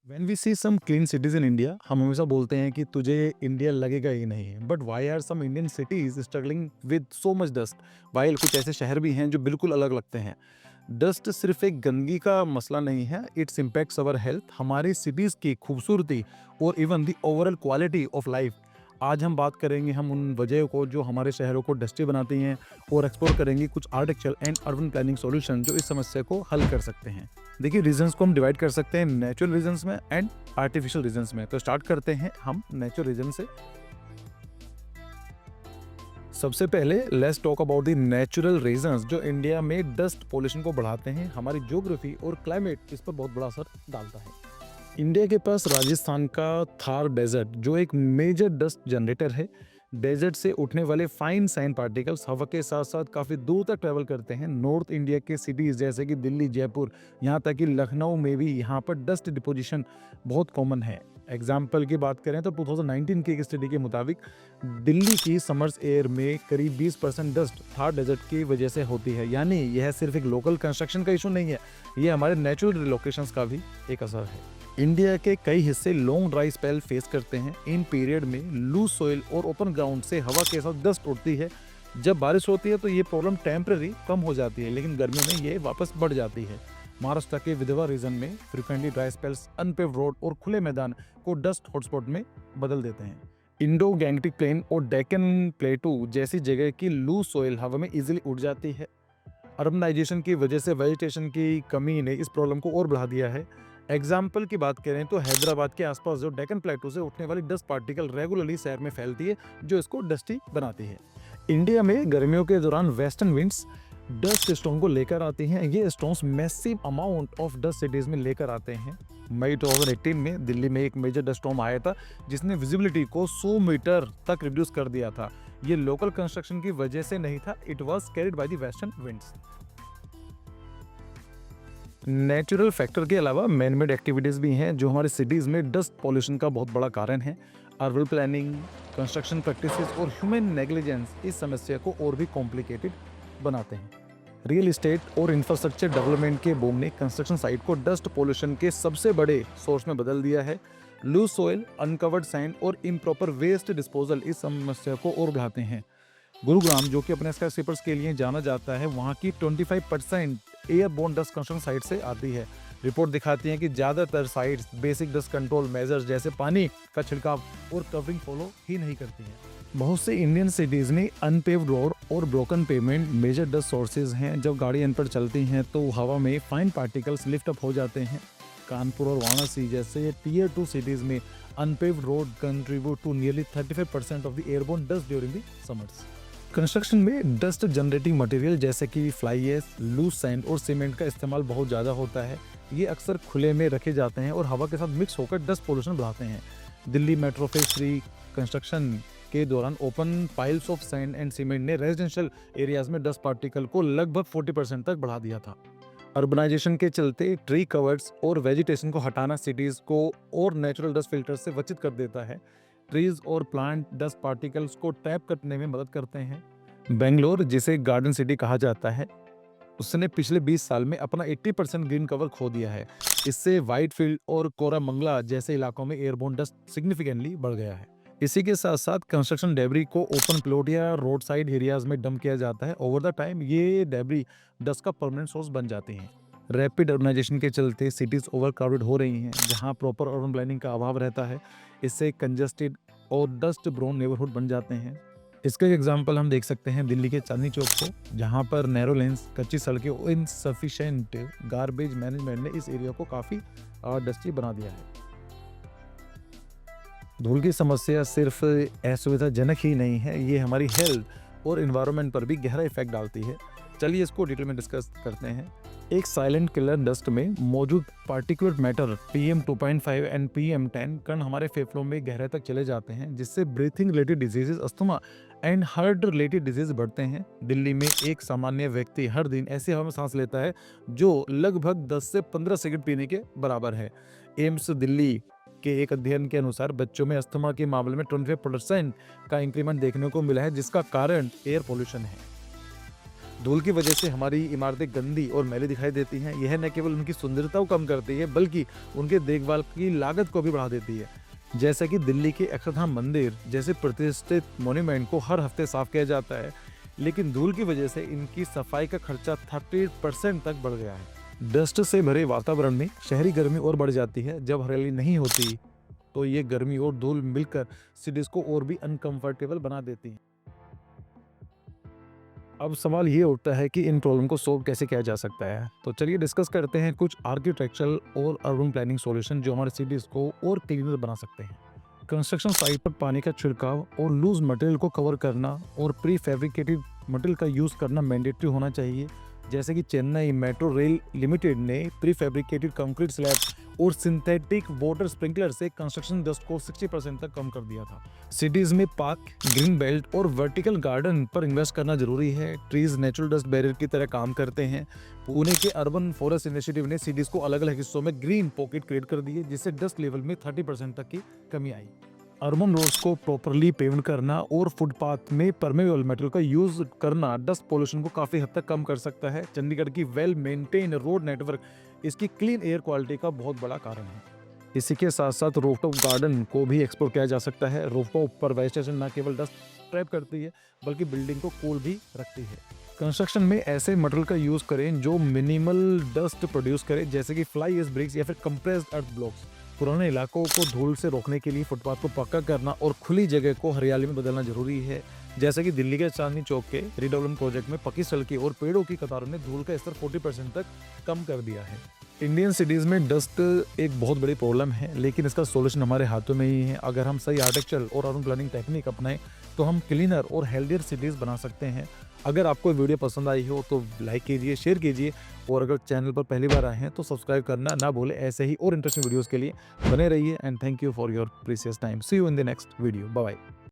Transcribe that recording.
When we see some clean cities in India, हम हमेशा बोलते हैं कि तुझे इंडिया लगेगा ही नहीं। But why are some Indian cities struggling with so much dust, while कुछ ऐसे शहर भी हैं जो बिल्कुल अलग लगते हैं। डस्ट सिर्फ एक गंदगी का मसला नहीं है, इट्स इम्पैक्ट्स अवर हेल्थ, हमारी सिटीज़ की खूबसूरती और even the overall quality of life. आज हम बात करेंगे हम उन वजह को जो हमारे शहरों को डस्टी बनाती हैं, और एक्सप्लोर करेंगे कुछ artificial and urban planning solution जो इस समस्या को हल कर सकते हैं। देखिए, रीजंस को हम डिवाइड कर सकते हैं नेचुरल रीजंस में एंड आर्टिफिशियल रीजंस में। तो स्टार्ट करते हैं हम नेचुरल रीजन से। सबसे पहले let's talk about the natural reasons जो इंडिया में डस्ट पोल्यूशन को बढ़ाते हैं। हमारी ज्योग्राफी और क्लाइमेट इस पर बहुत बड़ा असर डालता है। इंडिया के पास राजस्थान का थार डेजर्ट जो एक मेजर डस्ट जनरेटर है। डेजर्ट से उठने वाले फाइन साइन पार्टिकल्स हवा के साथ साथ काफ़ी दूर तक ट्रेवल करते हैं। नॉर्थ इंडिया के सिटीज़ जैसे कि दिल्ली, जयपुर, यहाँ तक कि लखनऊ में भी यहाँ पर डस्ट डिपोजिशन बहुत कॉमन है। एग्जाम्पल की बात करें तो 2019 की एक स्टडी के मुताबिक दिल्ली की समर्स एयर में करीब 20% डस्ट थार डेजर्ट की वजह से होती है। यानी यह सिर्फ एक लोकल कंस्ट्रक्शन का इशू नहीं है, ये हमारे नेचुरल रिलोकेशंस का भी एक असर है। इंडिया के कई हिस्से लॉन्ग ड्राई स्पेल फेस करते हैं। इन पीरियड में लूज सोइल और ओपन ग्राउंड से हवा के साथ डस्ट उड़ती है। जब बारिश होती है तो ये प्रॉब्लम टेम्पररी कम हो जाती है, लेकिन गर्मियों में ये वापस बढ़ जाती है। महाराष्ट्र के विदर्भा रीजन में frequently dry spells unpaved road और खुले मैदान को डस्ट हॉटस्पॉट में बदल देते हैं। इंडो गैंगटिक प्लेन और डेक्कन प्लेटू जैसी जगह की लूज सोइल हवा में इजीली उड़ जाती है। अर्बनाइजेशन की वजह से वेजिटेशन की कमी ने इस प्रॉब्लम को और बढ़ा दिया है। एग्जाम्पल की बात करें तो हैदराबाद के आसपास जो डेक्कन प्लेटू से उठने वाली डस्ट पार्टिकल रेगुलरली शहर में फैलती है, जो इसको डस्टी बनाती है। इंडिया में गर्मियों के दौरान वेस्टर्न विंड्स डस्ट स्टॉर्म को लेकर आते हैं। ये storms massive amount of dust cities में लेकर आते हैं। मई 2018 में दिल्ली में एक मेजर डस्ट स्टॉर्म आया था जिसने विजिबिलिटी को 100 मीटर तक रिड्यूस कर दिया था। ये लोकल कंस्ट्रक्शन की वजह से नहीं था, it was carried by the western winds. Natural factor के अलावा मैन मेड एक्टिविटीज़ भी हैं जो हमारे सिटीज़ में डस्ट पॉल्यूशन का बहुत बड़ा कारण है। अर्बन प्लानिंग, कंस्ट्रक्शन प्रैक्टिसेस और ह्यूमन नेग्लिजेंस इस समस्या को और भी कॉम्प्लिकेटेड बनाते हैं। रियल इस्टेट और इंफ्रास्ट्रक्चर डेवलपमेंट के बूम ने कंस्ट्रक्शन साइट को डस्ट पॉल्यूशन के सबसे बड़े सोर्स में बदल दिया है। लूज सोइल, अनकवर्ड सैंड और इम्प्रॉपर वेस्ट डिस्पोजल इस समस्या को और बढ़ाते हैं। गुरुग्राम जो कि अपने स्काईस्क्रेपर्स के लिए जाना जाता है, वहाँ की 25% एयरबोर्न डस्ट कंस्ट्रक्शन साइट से आती है। रिपोर्ट दिखाती है कि ज़्यादातर sites basic dust control measures जैसे पानी का छिड़काव और कवरिंग फॉलो ही नहीं करती हैं। बहुत से इंडियन सिटीज़ में अनपेव्ड रोड और broken pavement major dust sources हैं। जब गाड़ी इन पर चलती हैं तो हवा में फाइन पार्टिकल्स लिफ्ट अप हो जाते हैं। कानपुर और वाराणसी जैसे टियर 2 सिटीज़ में unpaved road contribute to nearly 35% of the airborne dust during the summers. Construction में डस्ट जनरेटिंग मटेरियल जैसे कि फ्लाई एश, लूज सैंड और सीमेंट का इस्तेमाल बहुत ज़्यादा होता है। ये अक्सर खुले में रखे जाते हैं और हवा के साथ मिक्स होकर डस्ट पोल्यूशन बढ़ाते हैं। दिल्ली मेट्रो फेज 3 कंस्ट्रक्शन के दौरान open piles of sand and cement ने रेजिडेंशियल एरियाज में डस्ट पार्टिकल को लगभग 40% तक बढ़ा दिया था। अर्बनाइजेशन के चलते ट्री कवर्स और वेजिटेशन को हटाना सिटीज़ को और नेचुरल डस्ट फिल्टर से वंचित कर देता है। ट्रीज और प्लांट डस्ट पार्टिकल्स को टैप करने में मदद करते हैं। बेंगलोर, जिसे गार्डन सिटी कहा जाता है, उसने पिछले 20 साल में अपना 80% ग्रीन कवर खो दिया है। इससे व्हाइट फील्ड और कोरामंगला जैसे इलाकों में एयरबोर्न डस्ट सिग्निफिकेंटली बढ़ गया है। इसी के साथ साथ कंस्ट्रक्शन डेब्री को ओपन प्लॉट या रोड साइड एरियाज में डंप किया जाता है। ओवर द टाइम ये डेब्री डस्ट का परमानेंट सोर्स बन जाती हैं। रैपिड अर्बनाइजेशन के चलते सिटीज़ ओवर क्राउडेड हो रही हैं, जहां प्रॉपर अर्बन प्लानिंग का अभाव रहता है। इससे कंजस्टेड और डस्ट ब्रोन नेबरहुड बन जाते हैं। इसका एक एग्जांपल हम देख सकते हैं दिल्ली के चांदनी चौक को, जहां पर नैरो लेन्स, कच्ची सड़कें और इनसफिशिएंट गार्बेज मैनेजमेंट ने इस एरिया को काफ़ी डस्टी बना दिया है। धूल की समस्या सिर्फ असुविधाजनक ही नहीं है, ये हमारी हेल्थ और इन्वायरमेंट पर भी गहरा इफेक्ट डालती है। चलिए इसको डिटेल में डिस्कस करते हैं। एक साइलेंट किलर डस्ट में मौजूद particular matter PM 2.5 and PM10 कण हमारे फेफड़ों में गहरे तक चले जाते हैं, जिससे breathing related diseases, asthma and heart related disease बढ़ते हैं। दिल्ली में एक सामान्य व्यक्ति हर दिन ऐसी हवा में सांस लेता है जो लगभग 10 से 15 सिगरेट पीने के बराबर है। एम्स दिल्ली के एक अध्ययन के अनुसार बच्चों में अस्थमा के मामले में 25% का इंक्रीमेंट देखने को मिला है, जिसका कारण एयर पोल्यूशन है। धूल की वजह से हमारी इमारतें गंदी और मैले दिखाई देती हैं। यह न केवल उनकी सुंदरता को कम करती है बल्कि उनके देखभाल की लागत को भी बढ़ा देती है। जैसा कि दिल्ली के अक्षरधाम मंदिर जैसे प्रतिष्ठित मॉन्यूमेंट को हर हफ्ते साफ किया जाता है, लेकिन धूल की वजह से इनकी सफाई का खर्चा 30% तक बढ़ गया है। डस्ट से भरे वातावरण में शहरी गर्मी और बढ़ जाती है। जब हरियाली नहीं होती तो ये गर्मी और धूल मिलकर सिटीज को और भी अनकंफर्टेबल बना देती हैं। अब सवाल ये उठता है कि इन प्रॉब्लम को सोल्व कैसे किया जा सकता है। तो चलिए डिस्कस करते हैं कुछ आर्किटेक्चरल और अर्बन प्लानिंग सॉल्यूशन जो हमारे सिटीज को और क्लीनर बना सकते हैं। कंस्ट्रक्शन साइट पर पानी का छिड़काव और लूज मटेरियल को कवर करना और प्री फैब्रिकेटेड मटेरियल का यूज करना मैंडेटरी होना चाहिए। जैसे कि चेन्नई मेट्रो रेल लिमिटेड ने प्री फैब्रिकेटेड कंक्रीट स्लैब और सिंथेटिक वाटर स्प्रिंकलर से कंस्ट्रक्शन डस्ट को 60% तक कम कर दिया था। सिटीज में पार्क, ग्रीन बेल्ट और वर्टिकल गार्डन पर इन्वेस्ट करना जरूरी है। ट्रीज नेचुरल डस्ट बैरियर की तरह काम करते हैं। पुणे के अर्बन फॉरेस्ट इनिशिएटिव ने सिटीज को अलग अलग हिस्सों में ग्रीन पॉकेट क्रिएट कर दिए, जिससे डस्ट लेवल में 30% तक की कमी आई। अर्बन रोड्स को प्रॉपरली पेव करना और फुटपाथ में परमेबल मेटेरियल का यूज करना डस्ट पोल्यूशन को काफी हद तक कम कर सकता है। चंडीगढ़ की वेल मेंटेन रोड नेटवर्क इसकी क्लीन एयर क्वालिटी का बहुत बड़ा कारण है। इसी के साथ साथ रूफटॉप गार्डन को भी एक्सप्लोर किया जा सकता है। रूफटॉप पर वेजिटेशन न केवल डस्ट ट्रैप करती है बल्कि बिल्डिंग को कूल भी रखती है। कंस्ट्रक्शन में ऐसे मटेरियल का यूज करें जो मिनिमल डस्ट प्रोड्यूस करे, जैसे कि फ्लाई एश ब्रिक्स या फिर कंप्रेस्ड अर्थ ब्लॉक्स। पुराने इलाकों को धूल से रोकने के लिए फुटपाथ को पक्का करना और खुली जगह को हरियाली में बदलना जरूरी है। जैसे कि दिल्ली के चांदनी चौक के रिडेवलपमेंट प्रोजेक्ट में पक्की सड़कें और पेड़ों की कतारों ने धूल का स्तर 40% तक कम कर दिया है। इंडियन सिटीज में डस्ट एक बहुत बड़ी प्रॉब्लम है, लेकिन इसका सॉल्यूशन हमारे हाथों में ही है। अगर हम सही आर्किटेक्चरल और अर्बन प्लानिंग टेक्निक अपनाएं तो हम क्लीनर और हेल्दियर सिटीज बना सकते हैं। अगर आपको वीडियो पसंद आई हो तो लाइक कीजिए, शेयर कीजिए और अगर चैनल पर पहली बार आए हैं तो सब्सक्राइब करना ना भूलें। ऐसे ही और इंटरेस्टिंग वीडियोस के लिए बने रहिए and thank you for your precious time. See you in the next video. Bye bye.